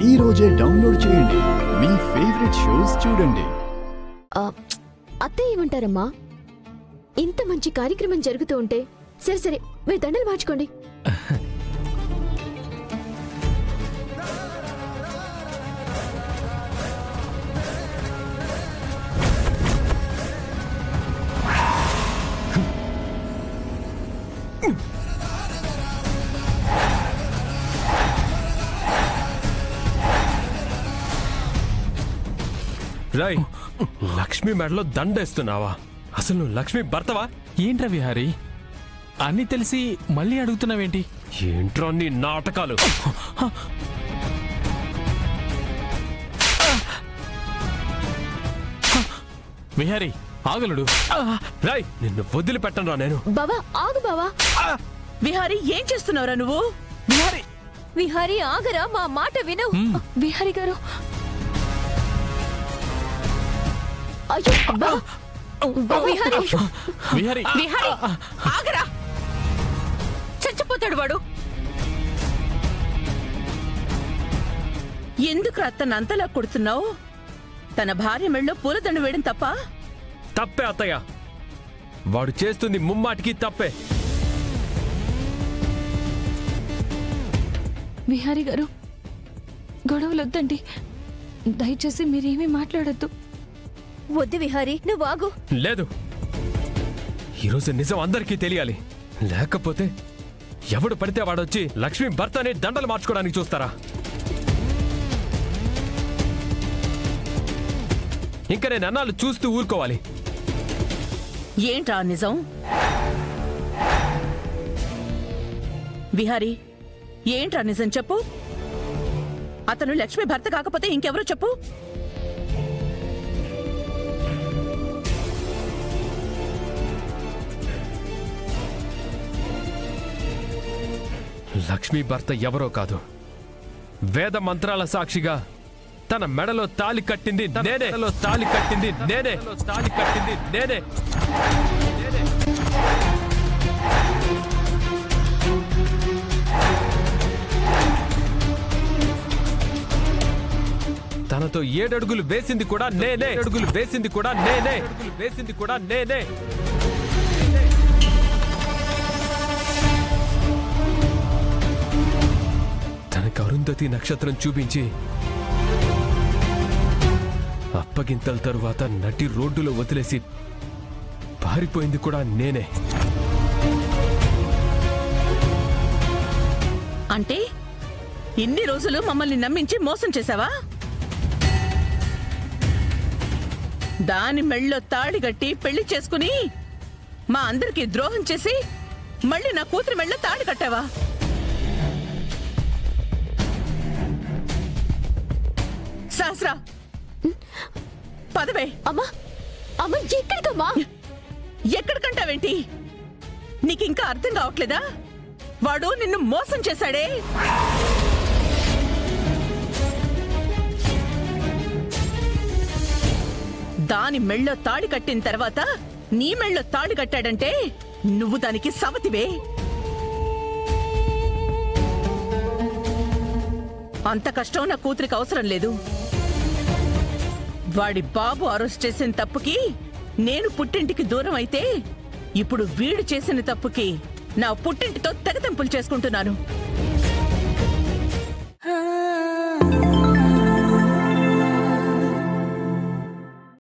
ఈ రోజే డౌన్లోడ్ చేయండి, మీ ఫేవరెట్ షోస్ చూడండి. అత్తయ్య ఏమంటారమ్మా? ఇంత మంచి కార్యక్రమం జరుగుతూ ఉంటే సరే సరే మీరు దండలు మార్చుకోండి. రాయ్, లక్ష్మి మెడలో దండేస్తున్నావా? అసలు నువ్వు లక్ష్మి భర్తవా? ఏంట్రా విహారీ, అన్నీ తెలిసి మళ్ళీ అడుగుతున్నావేంటి? ఏంట్రా నీ నాటకాలు? విహారీ ఆగలుడు. రాయ్, నిన్ను వదిలిపెట్టనురా నేను. బావా ఆగు బావా. విహారీ ఏం చేస్తున్నావురా నువ్వు? విహారీ విహారీ ఆగరా, మా మాట విను. విహారీ గారు అయ్యో విహారీ విహారీ విహారీ ఆగరా, చచ్చిపోతాడు వాడు. ఎందుకు అతను అంతలా కొడుతున్నావు? తన భార్య మెళ్ళో పూలదండ వేయడం తప్ప? తప్పే అత్తయ్య, వాడు చేస్తుంది ముమ్మాటికి తప్పే. విహారీ గారు గొడవలొద్దండి, దయచేసి మీరేమీ మాట్లాడద్దు. వద్దు విహారీ, నువ్వు ఆగు. లేదు, ఈరోజు నిజం అందరికీ తెలియాలి. లేకపోతే ఎవడు పడితే వాడొచ్చి లక్ష్మి భర్తని దండలు మార్చుకోవడానికి చూస్తారా? ఇంకా నేను అన్నాళ్ళు చూస్తూ ఊరుకోవాలి? ఏంట్రా నిజం? విహారీ ఏంట్రా నిజం చెప్పు. అతను లక్ష్మి భర్త కాకపోతే ఇంకెవరో చెప్పు. లక్ష్మి భర్త ఎవరో కాదు, వేద మంత్రాల సాక్షిగా తన మెడలో తాళి కట్టింది నేనే. తాళి కట్టింది నేనే. తాళి కట్టింది నేనే. తనతో 7 అడుగులు వేసింది కూడా నేనే. అడుగులు వేసింది కూడా నేనే. వేసింది కూడా నేనే. తనకు అరుంధతి నక్షత్రం చూపించి అప్పగింతల తరువాత నటి రోడ్డులో వదిలేసి పారిపోయింది కూడా నేనే. అంటే ఇన్ని రోజులు మమ్మల్ని నమ్మించి మోసం చేశావా? దాని మెళ్ళో తాళి కట్టి పెళ్లి చేసుకుని మా అందరికీ ద్రోహం చేసి మళ్ళీ నా కూతురి మెళ్ళో తాళి కట్టావా? సహస్రా పదవే. అమ్మా అమ్మ ఎక్కడికమ్మా? ఎక్కడికంటావేంటి? నీకింకా అర్థం కావట్లేదా? వాడు నిన్ను మోసం చేశాడే. దాని మెళ్ళో తాళి కట్టిన తర్వాత నీ మెళ్ళో తాళి కట్టాడంటే నువ్వు దానికి సవతివే. అంత కష్టం నా కూతురికి అవసరం లేదు. వాడి బాబు అరెస్ట్ చేసిన తప్పుకి నేను పుట్టింటికి దూరం అయితే ఇప్పుడు వీడు చేసిన తప్పుకి నా పుట్టింటితో తెగతెంపులు చేసుకుంటున్నాను.